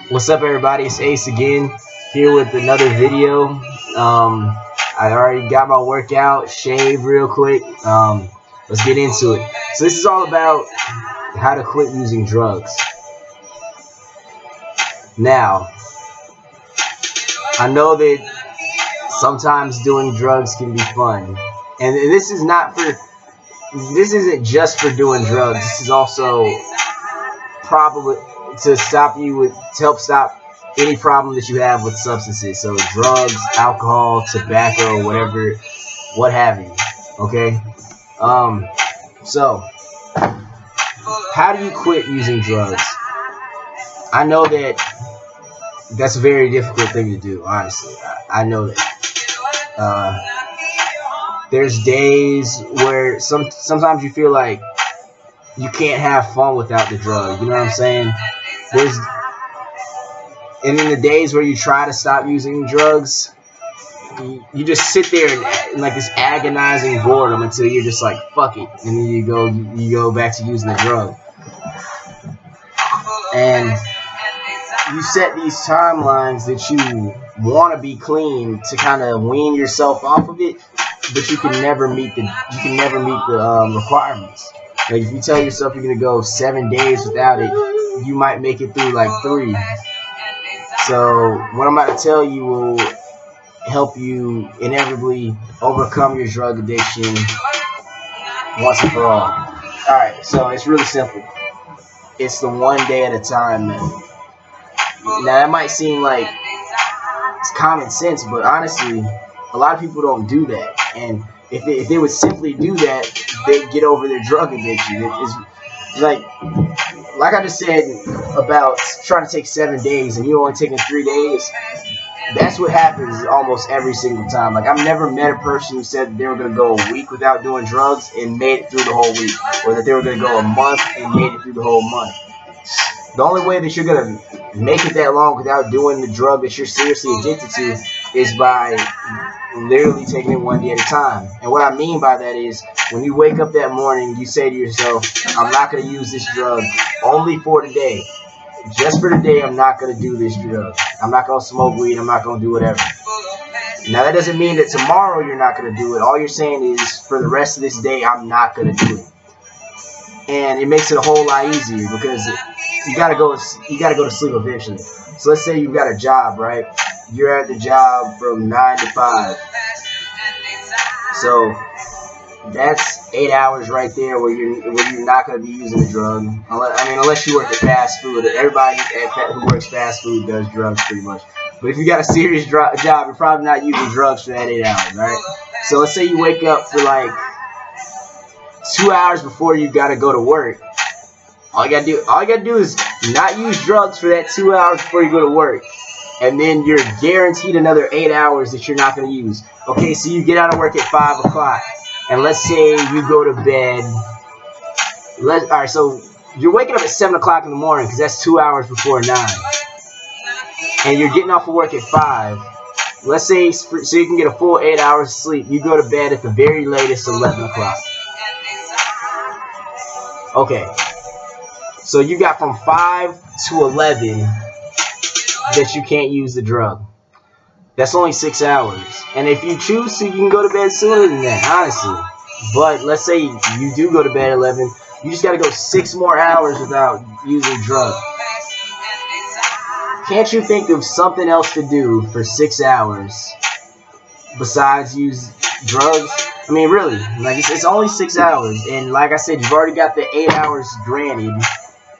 What's up, everybody? It's Ace again, here with another video. I already got my workout, shaved real quick. Let's get into it. So this is all about how to quit using drugs. Now, I know that sometimes doing drugs can be fun, and this isn't just for doing drugs. This is also probably to help stop any problem that you have with substances. So drugs, alcohol, tobacco, whatever, what have you. Okay. Um. So how do you quit using drugs? I know that that's a very difficult thing to do. Honestly, I know that. There's days where sometimes you feel like you can't have fun without the drug. You know what I'm saying? There's And in the days where you try to stop using drugs, you just sit there in like this agonizing boredom until you're just like fuck it, and then you go back to using the drug. And you set these timelines that you want to be clean to kind of wean yourself off of it, but you can never meet the requirements. Like if you tell yourself you're gonna go 7 days without it, you might make it through like 3. So what I'm about to tell you will help you inevitably overcome your drug addiction once and for all. Alright, so it's really simple. It's the one day at a time method. Now that might seem like it's common sense, but honestly, a lot of people don't do that. And if they would simply do that, they'd get over their drug addiction. It's like I just said about trying to take 7 days and you only taking 3 days. That's what happens almost every single time. Like I've never met a person who said they were gonna go a week without doing drugs and made it through the whole week, or that they were gonna go a month and made it through the whole month. The only way that you're gonna make it that long without doing the drug that you're seriously addicted to is by literally taking it one day at a time. And what I mean by that is when you wake up that morning, you say to yourself, I'm not gonna use this drug only for today. Just for today, I'm not going to do this drug. I'm not going to smoke weed. I'm not going to do whatever. Now, that doesn't mean that tomorrow you're not going to do it. All you're saying is for the rest of this day, I'm not going to do it. And it makes it a whole lot easier because you got to go to sleep eventually. So let's say you've got a job, right? You're at the job from 9 to 5. So that's 8 hours right there where you're not going to be using the drug. Unless you work at fast food. Everybody who works fast food does drugs pretty much. But if you got a serious job, you're probably not using drugs for that 8 hours, right? So let's say you wake up for like 2 hours before you got to go to work. All you gotta do is not use drugs for that 2 hours before you go to work. And then you're guaranteed another 8 hours that you're not going to use. Okay, so you get out of work at 5 o'clock. And let's say you go to bed. Alright, so you're waking up at 7 o'clock in the morning because that's 2 hours before 9. And you're getting off of work at 5. Let's say, so you can get a full 8 hours of sleep, you go to bed at the very latest 11 o'clock. Okay. So you got from 5 to 11 that you can't use the drug. That's only 6 hours. And if you choose to, you can go to bed sooner than that, honestly. But let's say you do go to bed at 11. You just got to go 6 more hours without using drugs. Can't you think of something else to do for 6 hours besides use drugs? I mean, really. Like it's only 6 hours. And like I said, you've already got the 8 hours granted.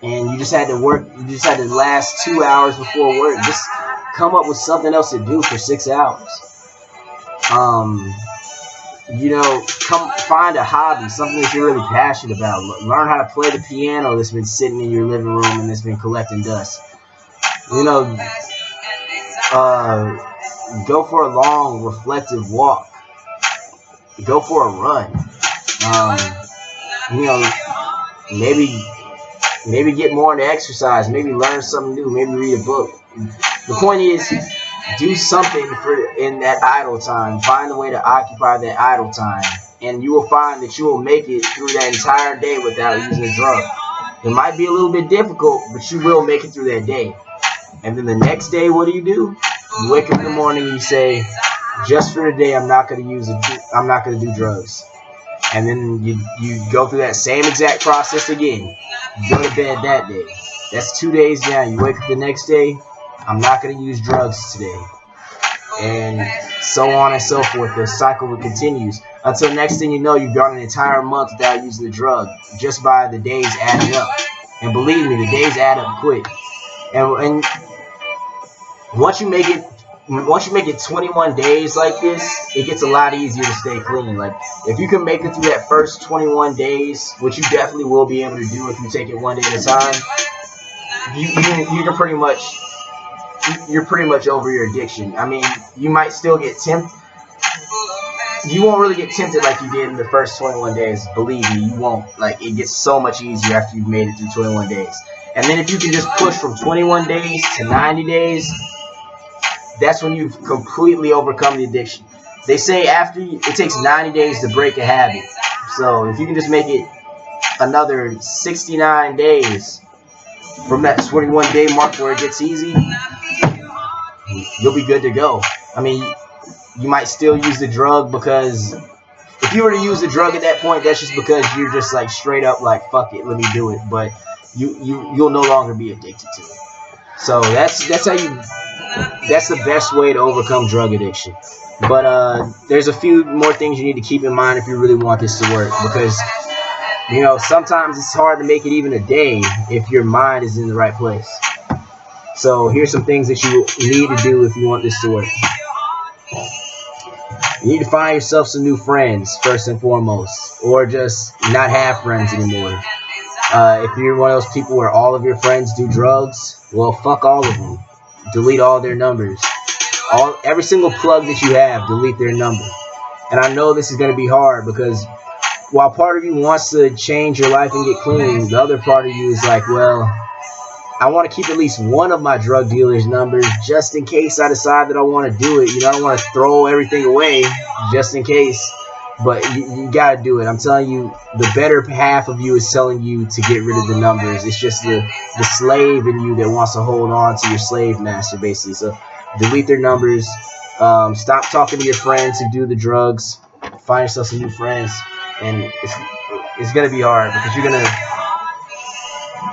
And you just had to work. You just had the last 2 hours before work. Just come up with something else to do for 6 hours. Come find a hobby, something that you're really passionate about. Learn how to play the piano that's been sitting in your living room and that's been collecting dust. Go for a long, reflective walk. Go for a run. Maybe get more into exercise. Maybe learn something new. Maybe read a book. The point is, do something in that idle time. Find a way to occupy that idle time, and you will find that you will make it through that entire day without using a drug. It might be a little bit difficult, but you will make it through that day. And then the next day, what do? You wake up in the morning and you say, just for today, I'm not going to do drugs. And then you go through that same exact process again. You go to bed that day. That's 2 days down. You wake up the next day, I'm not going to use drugs today. And so on and so forth. The cycle continues until next thing you know, you've gone an entire month without using the drug just by the days adding up. And believe me, the days add up quick. And once you make it 21 days like this, it gets a lot easier to stay clean. Like if you can make it through that first 21 days, which you definitely will be able to do if you take it one day at a time, you're pretty much over your addiction. I mean, you might still get tempted. You won't really get tempted like you did in the first 21 days. Believe me, you won't. Like it gets so much easier after you've made it through 21 days. And then if you can just push from 21 days to 90 days, that's when you've completely overcome the addiction. They say it takes 90 days to break a habit. So if you can just make it another 69 days from that 21 day mark where it gets easy, you'll be good to go. I mean, you might still use the drug because if you were to use the drug at that point, that's just because you're just like straight up like, fuck it, let me do it. But you'll no longer be addicted to it. So that's the best way to overcome drug addiction. But there's a few more things you need to keep in mind if you really want this to work, because sometimes it's hard to make it even a day if your mind is in the right place. So here's some things that you need to do if you want this to work. You need to find yourself some new friends first and foremost, or just not have friends anymore. If you're one of those people where all of your friends do drugs, well, fuck all of them. Delete all their numbers. Every single plug that you have, delete their number. And I know this is going to be hard because while part of you wants to change your life and get clean, the other part of you is like, well, I want to keep at least one of my drug dealers' numbers just in case I decide that I want to do it. I don't want to throw everything away just in case. But you got to do it. I'm telling you, the better half of you is telling you to get rid of the numbers. It's just the slave in you that wants to hold on to your slave master, basically. So delete their numbers. Stop talking to your friends who do the drugs. Find yourself some new friends. And it's going to be hard because you're going to,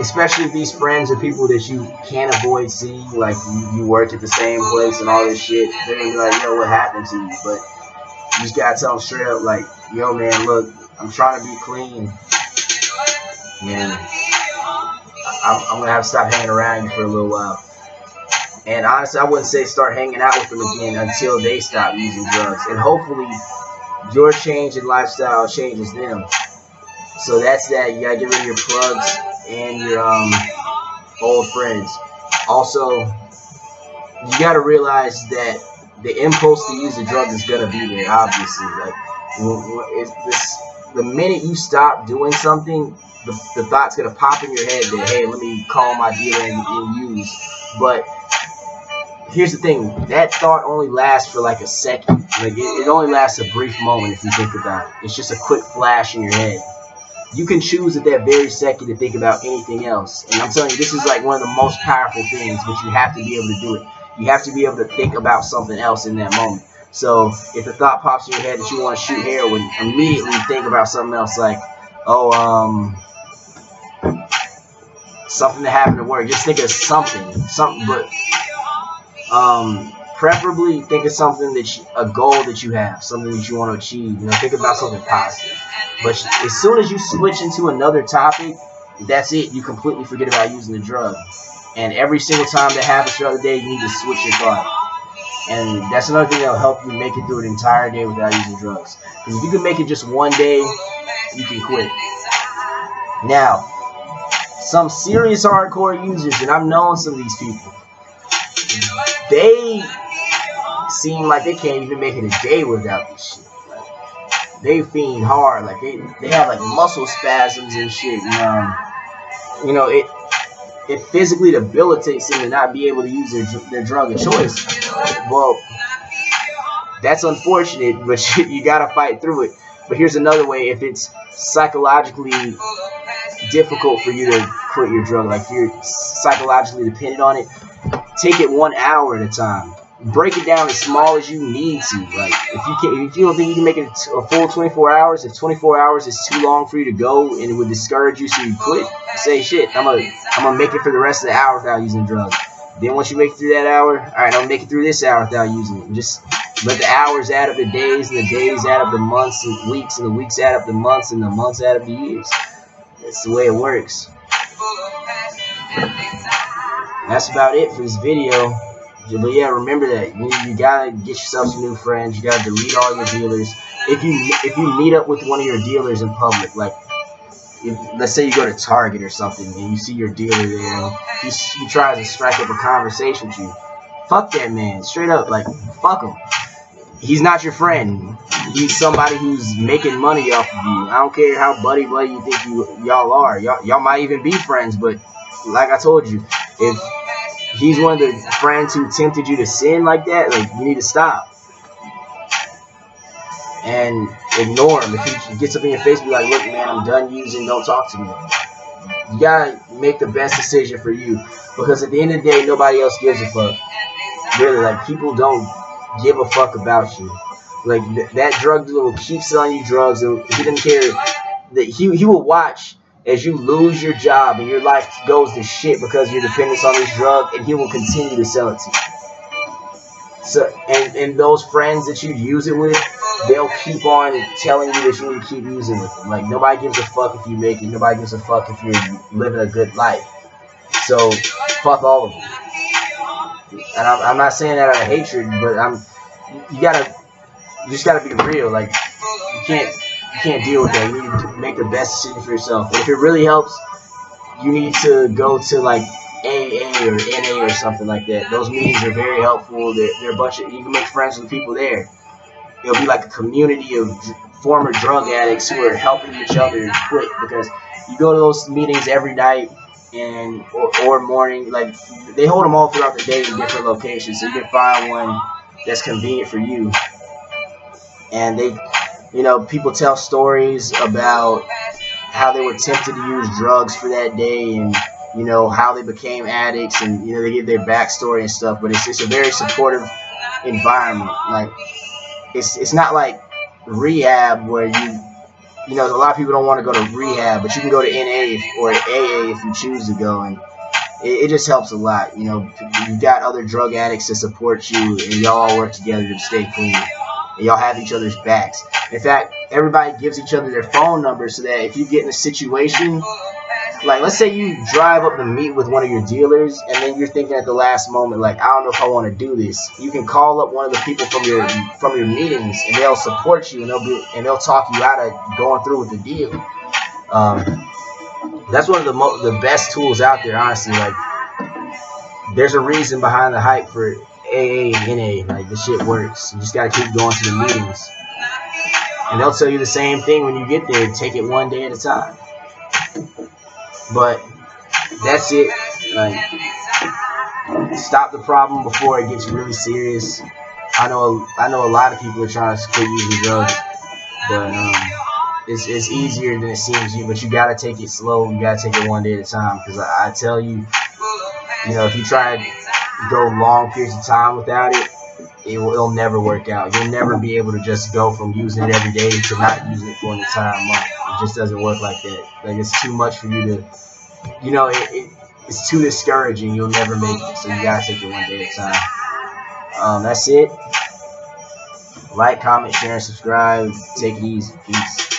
especially if these friends are people that you can't avoid seeing, like you work at the same place and all this shit, they're going to be like, yo, what happened to you? But you just gotta tell them straight up, like, yo, man, look, I'm trying to be clean, and I'm gonna have to stop hanging around you for a little while. And honestly, I wouldn't say start hanging out with them again until they stop using drugs. And hopefully, your change in lifestyle changes them. So that's that. You gotta get rid of your plugs and your old friends. Also, you gotta realize that the impulse to use the drugs is gonna be there, obviously. Like, the minute you stop doing something, the thought's gonna pop in your head that, hey, let me call my dealer and use. But here's the thing: that thought only lasts for like a second. Like it only lasts a brief moment if you think about it. It's just a quick flash in your head. You can choose at that very second to think about anything else. And I'm telling you, this is like one of the most powerful things, but you have to be able to do it. You have to be able to think about something else in that moment. So if the thought pops in your head that you want to shoot heroin, immediately think about something else like, something that happened at work. Just think of something, but preferably think of something a goal that you have, something that you want to achieve. Think about something positive. But as soon as you switch into another topic, that's it. You completely forget about using the drug. And every single time that happens throughout the day, you need to switch your thought. And that's another thing that'll help you make it through an entire day without using drugs. Because if you can make it just one day, you can quit. Now, some serious hardcore users, and I've known some of these people, they seem like they can't even make it a day without this shit. Like, they fiend hard. Like they have like muscle spasms and shit. It physically debilitates them to not be able to use their drug of choice. Well, that's unfortunate, but you gotta fight through it. But here's another way: if it's psychologically difficult for you to quit your drug, like you're psychologically dependent on it, take it 1 hour at a time. Break it down as small as you need to. Like if you don't think you can make it a full 24 hours, if 24 hours is too long for you to go and it would discourage you, so you quit, say shit. I'm gonna make it for the rest of the hour without using drugs. Then once you make it through that hour, all right, I'll make it through this hour without using it. And just let the hours add up to days, and the days add up to months and weeks, and the weeks add up to months, and the months add up to years. That's the way it works. That's about it for this video. But yeah, remember that you gotta get yourself some new friends. You gotta delete all your dealers. If you meet up with one of your dealers in public, like let's say you go to Target or something and you see your dealer there, and he tries to strike up a conversation with you, fuck that man, straight up. Like fuck him. He's not your friend. He's somebody who's making money off of you. I don't care how buddy you think y'all are. Y'all might even be friends, but like I told you, if he's one of the friends who tempted you to sin like that, like you need to stop and ignore him. If he gets up in your face, be like, look man, I'm done using, don't talk to me. You gotta make the best decision for you, because at the end of the day, nobody else gives a fuck. Really, like people don't give a fuck about you. Like that drug dealer will keep selling you drugs. He doesn't care. That he will watch as you lose your job and your life goes to shit because you're dependent on this drug, and he will continue to sell it to you. So, and those friends that you use it with, they'll keep on telling you that you need to keep using with them. Like nobody gives a fuck if you make it. Nobody gives a fuck if you're living a good life. So fuck all of them. And I'm not saying that out of hatred, but you just gotta be real. Like you can't deal with that. You need to make the best decision for yourself. And if it really helps, you need to go to like AA or NA or something like that. Those meetings are very helpful. They're a bunch of, you can make friends with people there. It'll be like a community of former drug addicts who are helping each other quit, because you go to those meetings every night and or morning. Like they hold them all throughout the day in different locations, so you can find one that's convenient for you. And they, people tell stories about how they were tempted to use drugs for that day, and how they became addicts, and they give their backstory and stuff. But it's a very supportive environment. Like it's not like rehab where a lot of people don't want to go to rehab, but you can go to NA or AA if you choose to go, and it just helps a lot. You got other drug addicts to support you, and y'all all work together to stay clean. And y'all have each other's backs. In fact, everybody gives each other their phone numbers so that if you get in a situation, like let's say you drive up to meet with one of your dealers, and then you're thinking at the last moment, like, I don't know if I want to do this. You can call up one of the people from your meetings, and they'll support you, and they'll talk you out of going through with the deal. That's one of the best tools out there, honestly. Like, there's a reason behind the hype for AA and NA. Like, this shit works. You just gotta keep going to the meetings, and they'll tell you the same thing when you get there. Take it one day at a time. But that's it. Like, stop the problem before it gets really serious. I know a lot of people are trying to quit using drugs, but it's easier than it seems. But you gotta take it slow. You gotta take it one day at a time. Because I tell you, if you try to go long periods of time without it, it'll never work out. You'll never be able to just go from using it every day to not using it for an entire month. It just doesn't work like that. Like, it's too much for you to, it's too discouraging. You'll never make it. So you gotta take it one day at a time. That's it. Like, comment, share, and subscribe. Take it easy. Peace.